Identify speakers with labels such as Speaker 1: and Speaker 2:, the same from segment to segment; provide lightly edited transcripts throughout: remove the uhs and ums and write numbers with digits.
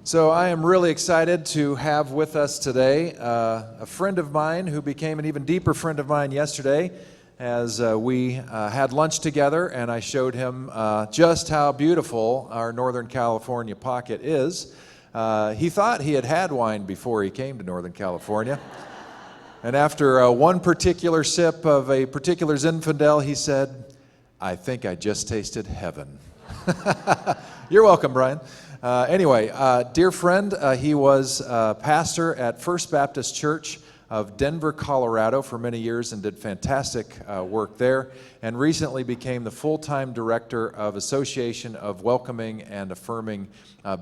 Speaker 1: So I am really excited to have with us today a friend of mine who became an even deeper friend of mine yesterday as we had lunch together, and I showed him just how beautiful our Northern California pocket is. He thought he had had wine before he came to Northern California. And after one particular sip of a particular Zinfandel, he said, "I think I just tasted heaven." You're welcome, Brian. Anyway, dear friend, he was pastor at First Baptist Church of Denver, Colorado for many years and did fantastic work there, and recently became the full-time director of Association of Welcoming and Affirming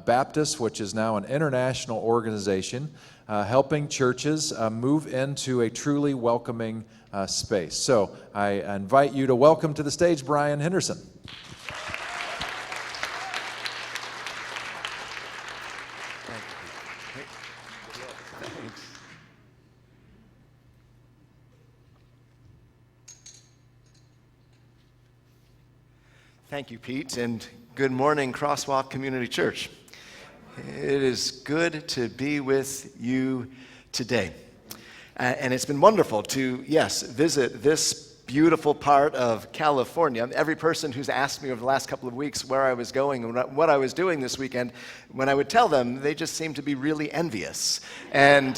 Speaker 1: Baptists, which is now an international organization helping churches move into a truly welcoming space. So I invite you to welcome to the stage Brian Henderson.
Speaker 2: Thank you, Pete, and good morning, Crosswalk Community Church. It is good to be with you today. And it's been wonderful to, yes, visit this beautiful part of California. Every person who's asked me over the last couple of weeks where I was going and what I was doing this weekend, when I would tell them, they just seemed to be really envious. And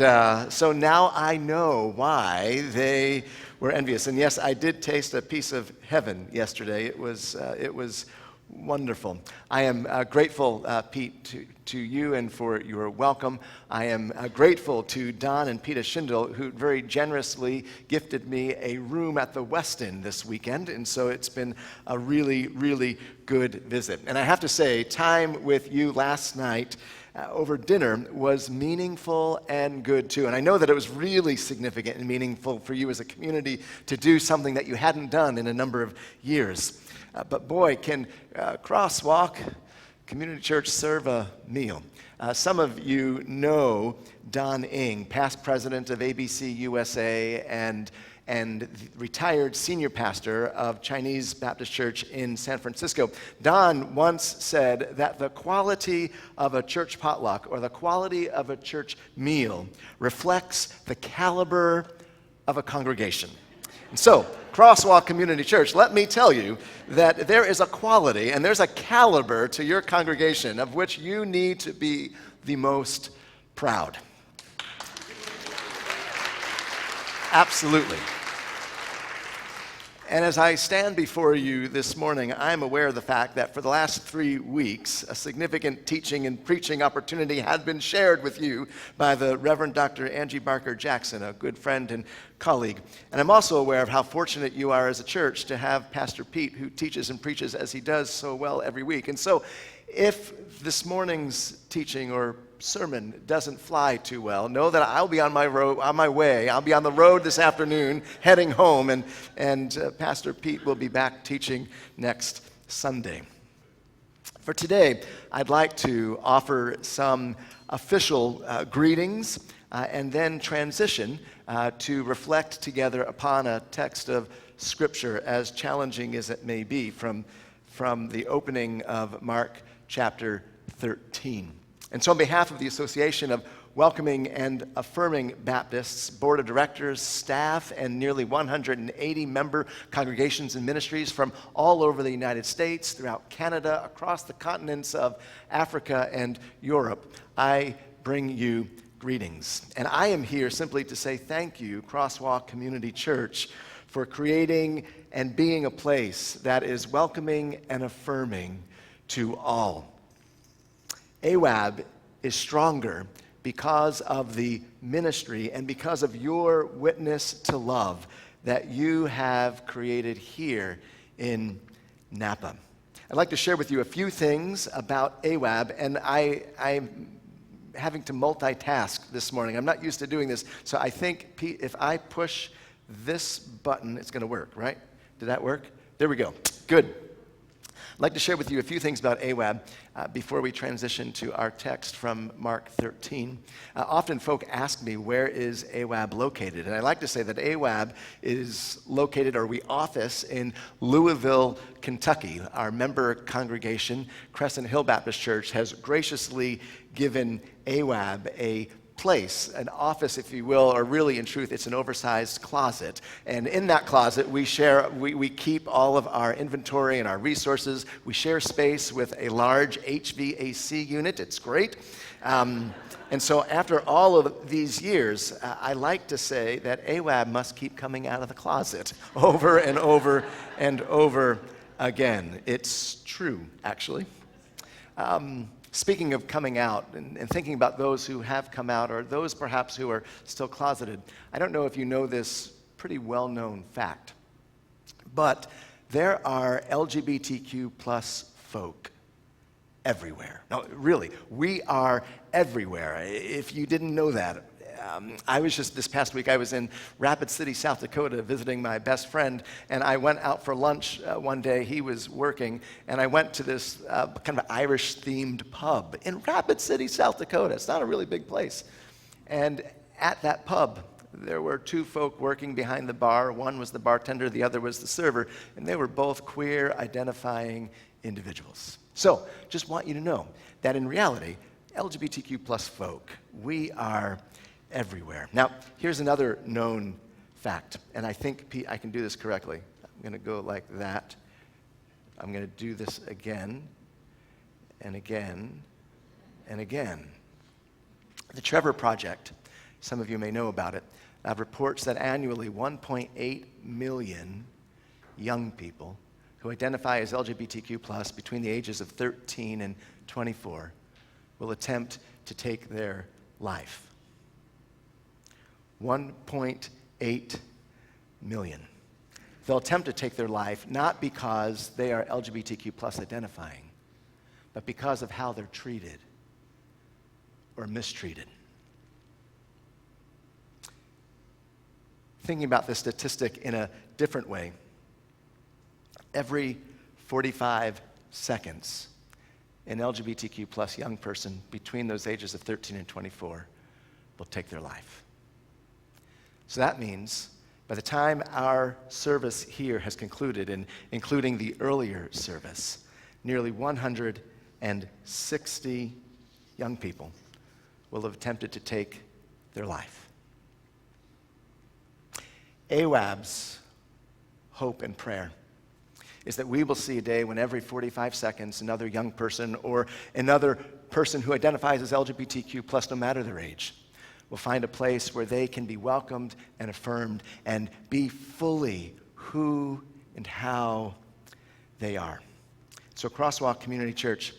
Speaker 2: so now I know why they were envious. And yes, I did taste a piece of heaven yesterday. It was wonderful. I am grateful, Pete, to you and for your welcome. I am grateful to Don and Peter Schindel, who very generously gifted me a room at the Westin this weekend, and so it's been a really, really good visit. And I have to say, time with you last night over dinner was meaningful and good too. And I know that it was really significant and meaningful for you as a community to do something that you hadn't done in a number of years. But boy, can Crosswalk Community Church serve a meal. Some of you know Don Ing, past president of ABC USA and retired senior pastor of Chinese Baptist Church in San Francisco. Don once said that the quality of a church potluck or the quality of a church meal reflects the caliber of a congregation. And so, Crosswalk Community Church, let me tell you that there is a quality and there's a caliber to your congregation of which you need to be the most proud. Absolutely. And as I stand before you this morning, I'm aware of the fact that for the last 3 weeks, a significant teaching and preaching opportunity had been shared with you by the Reverend Dr. Angie Barker Jackson, a good friend and colleague. And I'm also aware of how fortunate you are as a church to have Pastor Pete, who teaches and preaches as he does so well every week. And so if this morning's teaching or sermon doesn't fly too well, know that I'll be on my way. I'll be on the road this afternoon heading home, and Pastor Pete will be back teaching next Sunday. For today, I'd like to offer some official greetings and then transition to reflect together upon a text of Scripture, as challenging as it may be, from the opening of Mark chapter 13. And so on behalf of the Association of Welcoming and Affirming Baptists, Board of Directors, staff, and nearly 180 member congregations and ministries from all over the United States, throughout Canada, across the continents of Africa and Europe, I bring you greetings. And I am here simply to say thank you, Crosswalk Community Church, for creating and being a place that is welcoming and affirming to all. AWAB is stronger because of the ministry and because of your witness to love that you have created here in Napa. I'd like to share with you a few things about AWAB, and I'm having to multitask this morning. I'm not used to doing this, so I think, Pete, if I push this button, it's going to work, right? Did that work? There we go. Good. I'd like to share with you a few things about AWAB before we transition to our text from Mark 13. Often folk ask me, where is AWAB located? And I like to say that AWAB is located, or we office, in Louisville, Kentucky. Our member congregation, Crescent Hill Baptist Church, has graciously given AWAB a place, an office, if you will, or really, in truth, it's an oversized closet. And in that closet, we keep all of our inventory and our resources. We share space with a large HVAC unit. It's great. And so after all of these years, I like to say that AWAB must keep coming out of the closet over and over and over again. It's true, actually. Speaking of coming out and thinking about those who have come out, or those perhaps who are still closeted, I don't know if you know this pretty well-known fact, but there are LGBTQ plus folk everywhere. No, really, we are everywhere. If you didn't know that, this past week, I was in Rapid City, South Dakota, visiting my best friend, and I went out for lunch one day. He was working, and I went to this kind of Irish-themed pub in Rapid City, South Dakota. It's not a really big place. And at that pub, there were two folk working behind the bar. One was the bartender, the other was the server, and they were both queer-identifying individuals. So, just want you to know that in reality, LGBTQ plus folk, we are everywhere. Now, here's another known fact, and I think, Pete, I can do this correctly. I'm going to go like that. I'm going to do this again, and again, and again. The Trevor Project, some of you may know about it, reports that annually 1.8 million young people who identify as LGBTQ plus between the ages of 13 and 24 will attempt to take their life. 1.8 million. They'll attempt to take their life not because they are LGBTQ plus identifying, but because of how they're treated or mistreated. Thinking about this statistic in a different way, every 45 seconds, an LGBTQ plus young person between those ages of 13 and 24 will take their life. So that means by the time our service here has concluded, and including the earlier service, nearly 160 young people will have attempted to take their life. AWAB's hope and prayer is that we will see a day when every 45 seconds another young person or another person who identifies as LGBTQ plus, no matter their age, will find a place where they can be welcomed and affirmed and be fully who and how they are. So Crosswalk Community Church,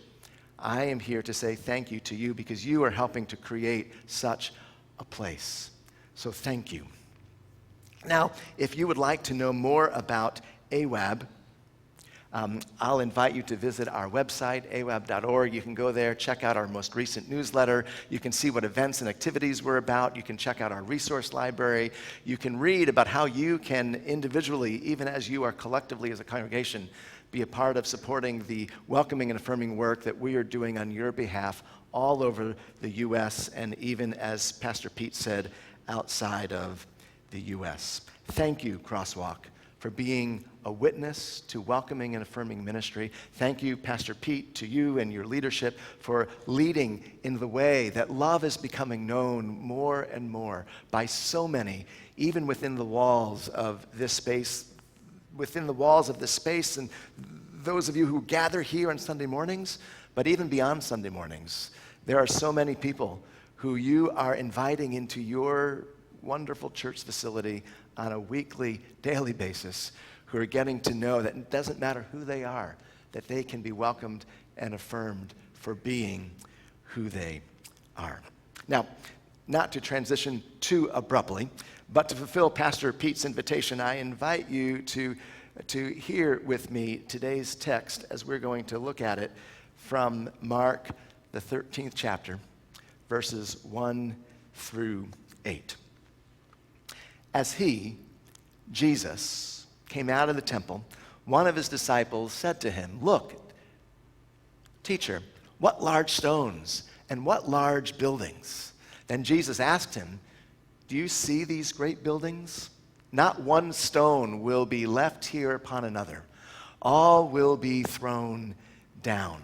Speaker 2: I am here to say thank you to you because you are helping to create such a place. So thank you. Now, if you would like to know more about AWAB, I'll invite you to visit our website, awab.org. You can go there, check out our most recent newsletter. You can see what events and activities we're about. You can check out our resource library. You can read about how you can individually, even as you are collectively as a congregation, be a part of supporting the welcoming and affirming work that we are doing on your behalf all over the U.S. and even, as Pastor Pete said, outside of the U.S. Thank you, Crosswalk, for being a witness to welcoming and affirming ministry. Thank you, Pastor Pete, to you and your leadership for leading in the way that love is becoming known more and more by so many, even within the walls of this space, and those of you who gather here on Sunday mornings, but even beyond Sunday mornings. There are so many people who you are inviting into your wonderful church facility on a weekly, daily basis, who are getting to know that it doesn't matter who they are, that they can be welcomed and affirmed for being who they are. Now, not to transition too abruptly, but to fulfill Pastor Pete's invitation, I invite you to hear with me today's text as we're going to look at it from Mark, the 13th chapter, verses 1 through 8. As he, Jesus, came out of the temple, one of his disciples said to him, "Look, "Teacher, what large stones and what large buildings?" Then Jesus asked him, "Do you see these great buildings? Not one stone will be left here upon another. All will be thrown down."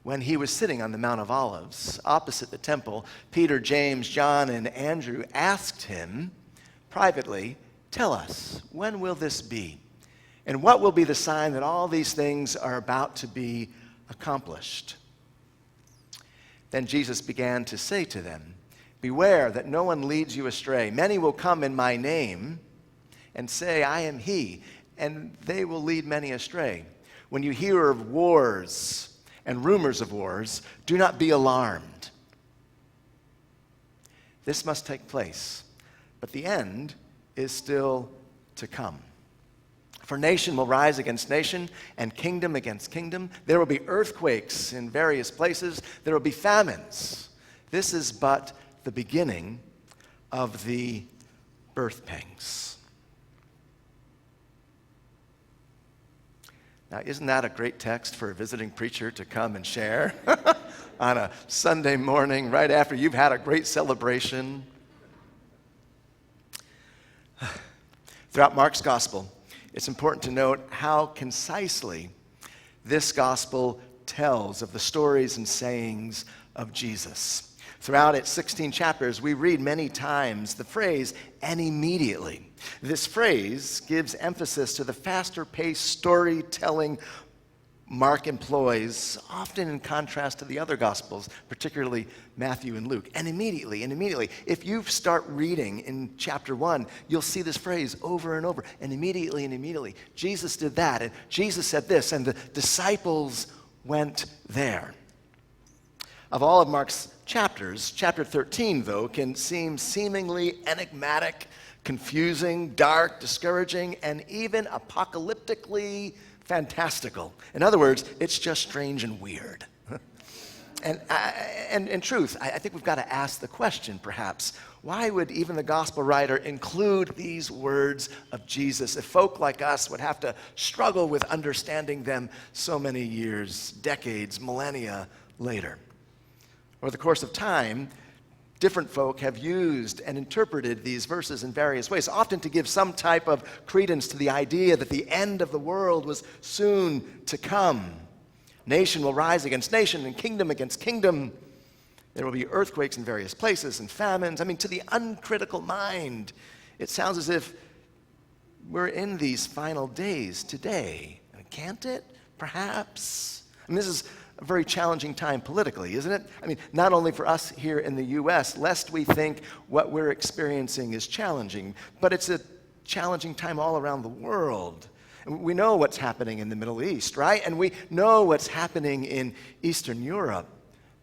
Speaker 2: When he was sitting on the Mount of Olives, opposite the temple, Peter, James, John, and Andrew asked him privately, "Tell us, when will this be? And what will be the sign that all these things are about to be accomplished?" Then Jesus began to say to them, "Beware that no one leads you astray. Many will come in my name and say, 'I am he,' and they will lead many astray. When you hear of wars and rumors of wars, do not be alarmed. This must take place, but the end is still to come. For nation will rise against nation, and kingdom against kingdom. There will be earthquakes in various places. There will be famines. This is but the beginning of the birth pangs." Now, isn't that a great text for a visiting preacher to come and share on a Sunday morning right after you've had a great celebration? Throughout Mark's gospel, it's important to note how concisely this gospel tells of the stories and sayings of Jesus. Throughout its 16 chapters, we read many times the phrase, "and immediately." This phrase gives emphasis to the faster-paced storytelling Mark employs, often in contrast to the other Gospels, particularly Matthew and Luke. And immediately, and immediately. If you start reading in chapter 1, you'll see this phrase over and over. And immediately. Jesus did that, and Jesus said this, and the disciples went there. Of all of Mark's chapters, chapter 13, though, can seem seemingly enigmatic, confusing, dark, discouraging, and even apocalyptically fantastical. In other words, it's just strange and weird. And in truth, I think we've got to ask the question, perhaps, why would even the gospel writer include these words of Jesus if folk like us would have to struggle with understanding them so many years, decades, millennia later? Over the course of time, different folk have used and interpreted these verses in various ways, often to give some type of credence to the idea that the end of the world was soon to come. Nation will rise against nation and kingdom against kingdom. There will be earthquakes in various places and famines. I mean, to the uncritical mind, it sounds as if we're in these final days today. Can't it? Perhaps. And this is a very challenging time politically, isn't it? I mean, not only for us here in the U.S., lest we think what we're experiencing is challenging, but it's a challenging time all around the world. And we know what's happening in the Middle East, right? And we know what's happening in Eastern Europe.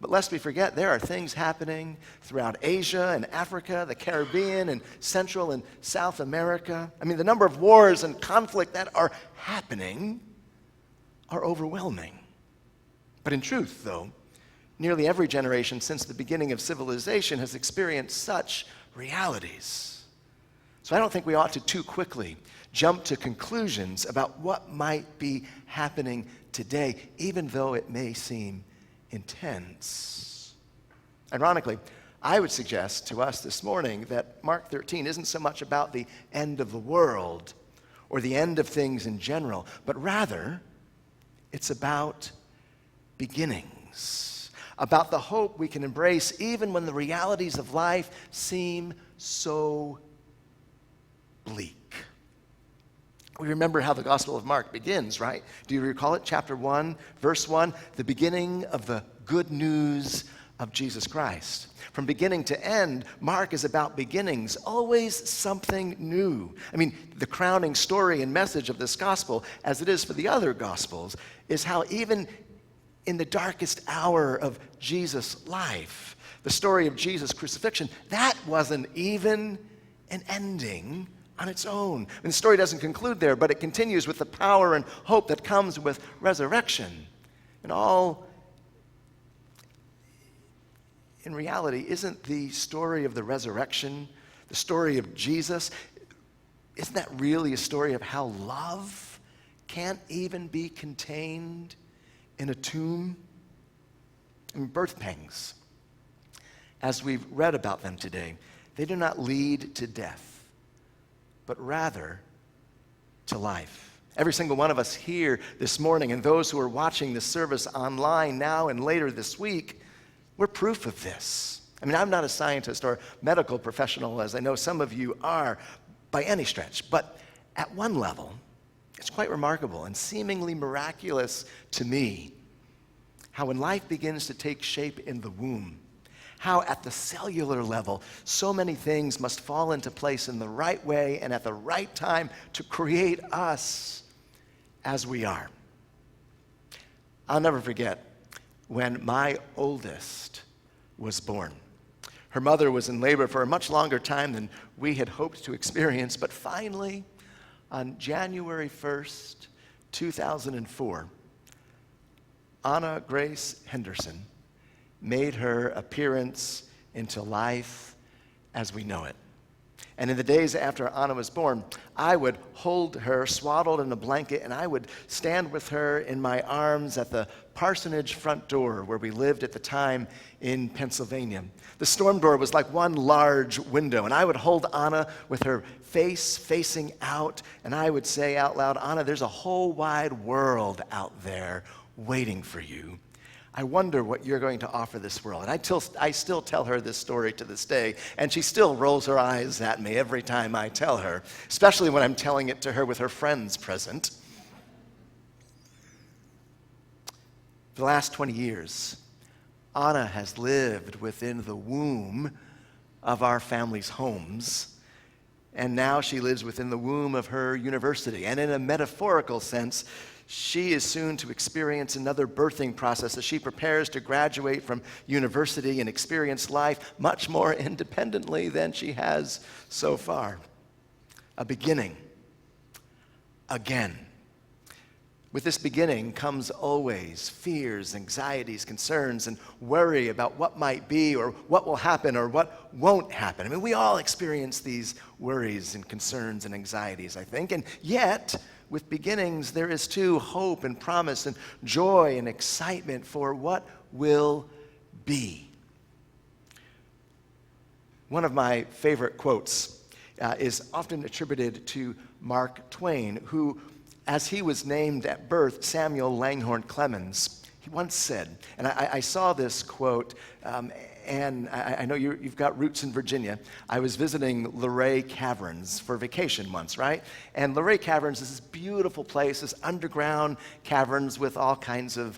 Speaker 2: But lest we forget, there are things happening throughout Asia and Africa, the Caribbean, and Central and South America. I mean, the number of wars and conflict that are happening are overwhelming. But in truth, though, nearly every generation since the beginning of civilization has experienced such realities. So I don't think we ought to too quickly jump to conclusions about what might be happening today, even though it may seem intense. Ironically, I would suggest to us this morning that Mark 13 isn't so much about the end of the world or the end of things in general, but rather it's about beginnings, about the hope we can embrace even when the realities of life seem so bleak. We remember how the Gospel of Mark begins, right? Do you recall it? Chapter 1, verse 1, the beginning of the good news of Jesus Christ. From beginning to end, Mark is about beginnings, always something new. I mean, the crowning story and message of this gospel, as it is for the other gospels, is how even in the darkest hour of Jesus' life, the story of Jesus' crucifixion, that wasn't even an ending on its own. And the story doesn't conclude there, but it continues with the power and hope that comes with resurrection. And all, in reality, isn't the story of the resurrection, the story of Jesus, isn't that really a story of how love can't even be contained in a tomb? I mean, birth pangs, as we've read about them today, they do not lead to death, but rather to life. Every single one of us here this morning, and those who are watching this service online now and later this week, we're proof of this. I mean, I'm not a scientist or medical professional, as I know some of you are, by any stretch, but at one level, it's quite remarkable and seemingly miraculous to me how when life begins to take shape in the womb, how at the cellular level, so many things must fall into place in the right way and at the right time to create us as we are. I'll never forget when my oldest was born. Her mother was in labor for a much longer time than we had hoped to experience, but finally, on January 1st, 2004, Anna Grace Henderson made her appearance into life as we know it. And in the days after Anna was born, I would hold her swaddled in a blanket, and I would stand with her in my arms at the parsonage front door where we lived at the time in Pennsylvania. The storm door was like one large window, and I would hold Anna with her face facing out, and I would say out loud, "Anna, there's a whole wide world out there waiting for you. I wonder what you're going to offer this world." And I still tell her this story to this day, and she still rolls her eyes at me every time I tell her, especially when I'm telling it to her with her friends present. For the last 20 years, Anna has lived within the womb of our family's homes, and now she lives within the womb of her university. And in a metaphorical sense, she is soon to experience another birthing process as she prepares to graduate from university and experience life much more independently than she has so far. A beginning. Again. With this beginning comes always fears, anxieties, concerns, and worry about what might be or what will happen or what won't happen. I mean, we all experience these worries and concerns and anxieties, I think, and yet, with beginnings, there is too hope and promise and joy and excitement for what will be. One of my favorite quotes is often attributed to Mark Twain, who, as he was named at birth Samuel Langhorne Clemens, he once said, and I saw this quote, and I know you've got roots in Virginia. I was visiting Luray Caverns for vacation once, right? And Luray Caverns is this beautiful place, this underground caverns with all kinds of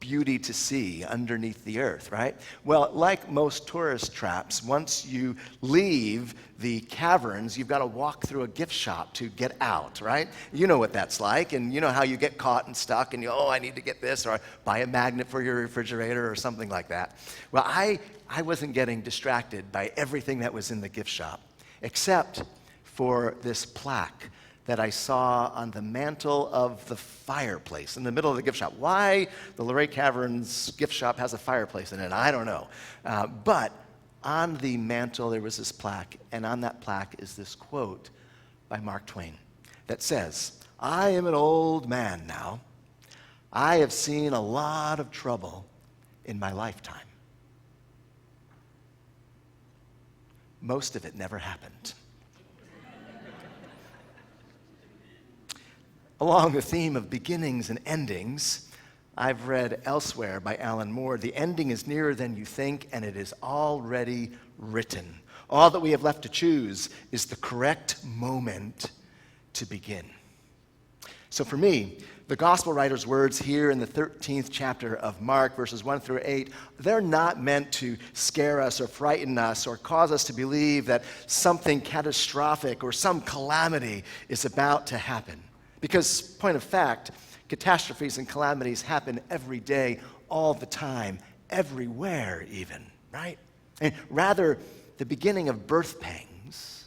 Speaker 2: beauty to see underneath the earth, right? Well, like most tourist traps, once you leave the caverns, you've got to walk through a gift shop to get out, right? You know what that's like, and you know how you get caught and stuck, and I need to get this, or buy a magnet for your refrigerator or something like that. Well, I wasn't getting distracted by everything that was in the gift shop, except for this plaque that I saw on the mantle of the fireplace in the middle of the gift shop. Why the Luray Caverns gift shop has a fireplace in it, I don't know. But on the mantle there was this plaque, and on that plaque is this quote by Mark Twain that says, "I am an old man now. I have seen a lot of trouble in my lifetime. Most of it never happened." Along the theme of beginnings and endings, I've read elsewhere by Alan Moore, "The ending is nearer than you think, and it is already written. All that we have left to choose is the correct moment to begin." So for me, the gospel writer's words here in the 13th chapter of Mark, verses 1 through 8, they're not meant to scare us or frighten us or cause us to believe that something catastrophic or some calamity is about to happen. Because, point of fact, catastrophes and calamities happen every day, all the time, everywhere even, right? And rather, the beginning of birth pangs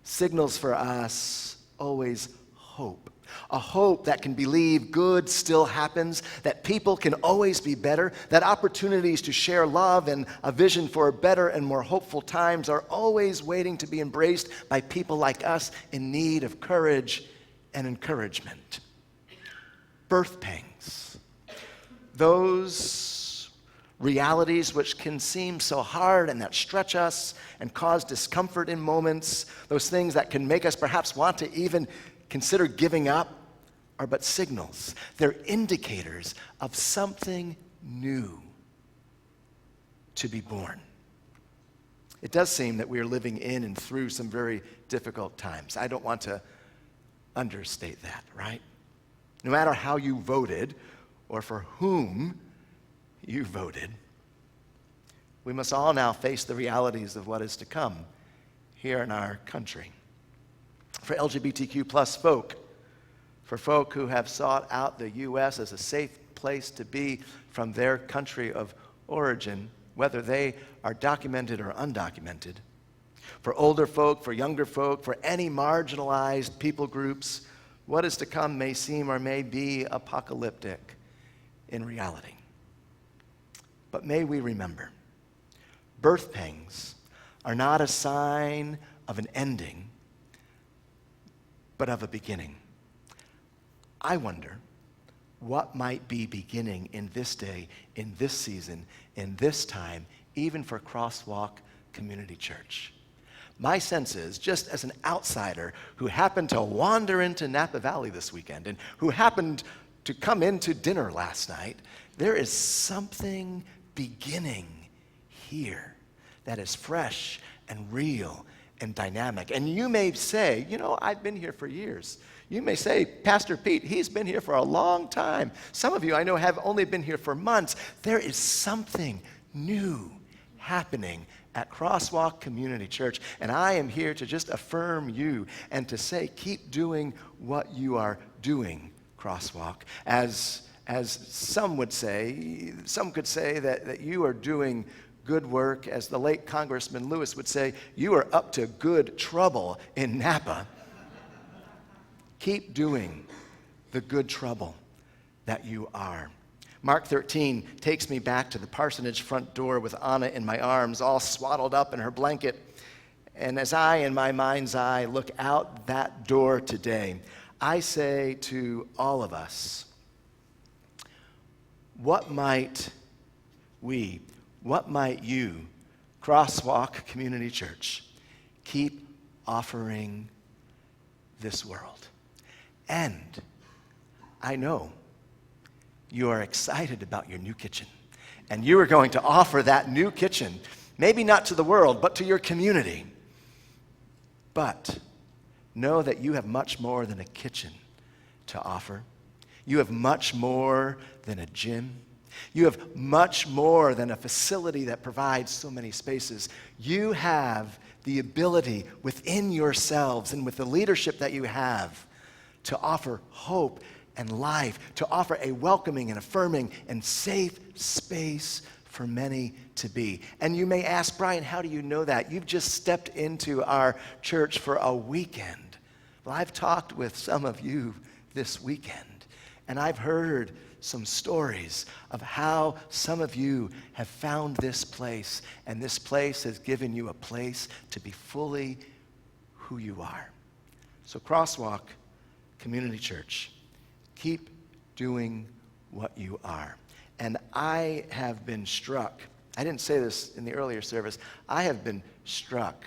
Speaker 2: signals for us always hope. A hope that can believe good still happens, that people can always be better, that opportunities to share love and a vision for better and more hopeful times are always waiting to be embraced by people like us in need of courage and encouragement. Birth pangs. Those realities which can seem so hard and that stretch us and cause discomfort in moments, those things that can make us perhaps want to even consider giving up, are but signals. They're indicators of something new to be born. It does seem that we are living in and through some very difficult times. I don't want to understate that, right? No matter how you voted or for whom you voted, we must all now face the realities of what is to come here in our country. For LGBTQ plus folk, for folk who have sought out the U.S. as a safe place to be from their country of origin, whether they are documented or undocumented, for older folk, for younger folk, for any marginalized people groups, what is to come may seem or may be apocalyptic in reality. But may we remember, birth pangs are not a sign of an ending, but of a beginning. I wonder what might be beginning in this day, in this season, in this time, even for Crosswalk Community Church. My sense is, just as an outsider who happened to wander into Napa Valley this weekend and who happened to come into dinner last night, there is something beginning here that is fresh and real and dynamic. And you may say, I've been here for years. You may say, Pastor Pete, he's been here for a long time. Some of you I know have only been here for months. There is something new happening at Crosswalk Community Church, and I am here to just affirm you and to say, keep doing what you are doing, Crosswalk. As some would say, some could say that you are doing good work. As the late Congressman Lewis would say, you are up to good trouble in Napa. Keep doing the good trouble that you are. Mark 13 takes me back to the parsonage front door with Anna in my arms, all swaddled up in her blanket. And as I, in my mind's eye, look out that door today, I say to all of us, what might you, Crosswalk Community Church, keep offering this world? And I know you are excited about your new kitchen. And you are going to offer that new kitchen, maybe not to the world, but to your community. But know that you have much more than a kitchen to offer. You have much more than a gym. You have much more than a facility that provides so many spaces. You have the ability within yourselves and with the leadership that you have to offer hope and life, to offer a welcoming and affirming and safe space for many to be. And you may ask, Brian, how do you know that? You've just stepped into our church for a weekend. Well, I've talked with some of you this weekend, and I've heard some stories of how some of you have found this place, and this place has given you a place to be fully who you are. So Crosswalk Community Church, keep doing what you are. And I have been struck, I didn't say this in the earlier service, I have been struck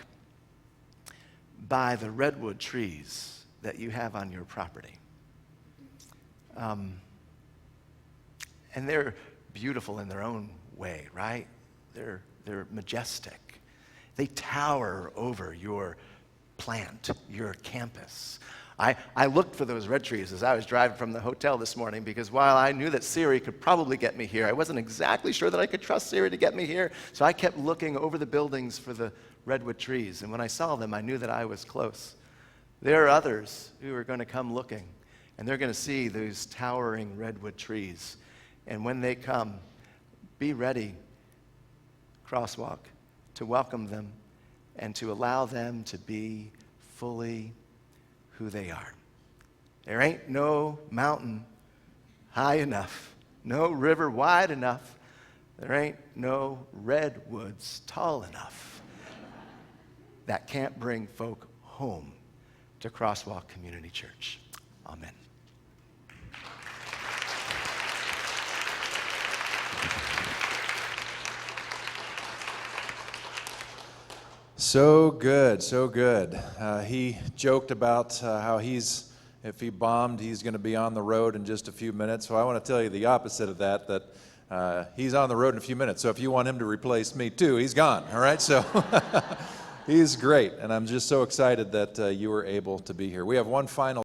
Speaker 2: by the redwood trees that you have on your property. And they're beautiful in their own way, right? They're majestic. They tower over your plant, your campus. I looked for those red trees as I was driving from the hotel this morning, because while I knew that Siri could probably get me here, I wasn't exactly sure that I could trust Siri to get me here. So I kept looking over the buildings for the redwood trees. And when I saw them, I knew that I was close. There are others who are going to come looking, and they're going to see those towering redwood trees. And when they come, be ready, Crosswalk, to welcome them and to allow them to be fully who they are. There ain't no mountain high enough, no river wide enough, there ain't no redwoods tall enough that can't bring folk home to Crosswalk Community Church. Amen.
Speaker 1: So good, so good. He joked about how if he bombed, he's going to be on the road in just a few minutes. So I want to tell you the opposite of that, he's on the road in a few minutes. So if you want him to replace me too, he's gone, all right? So he's great, and I'm just so excited that you were able to be here. We have one final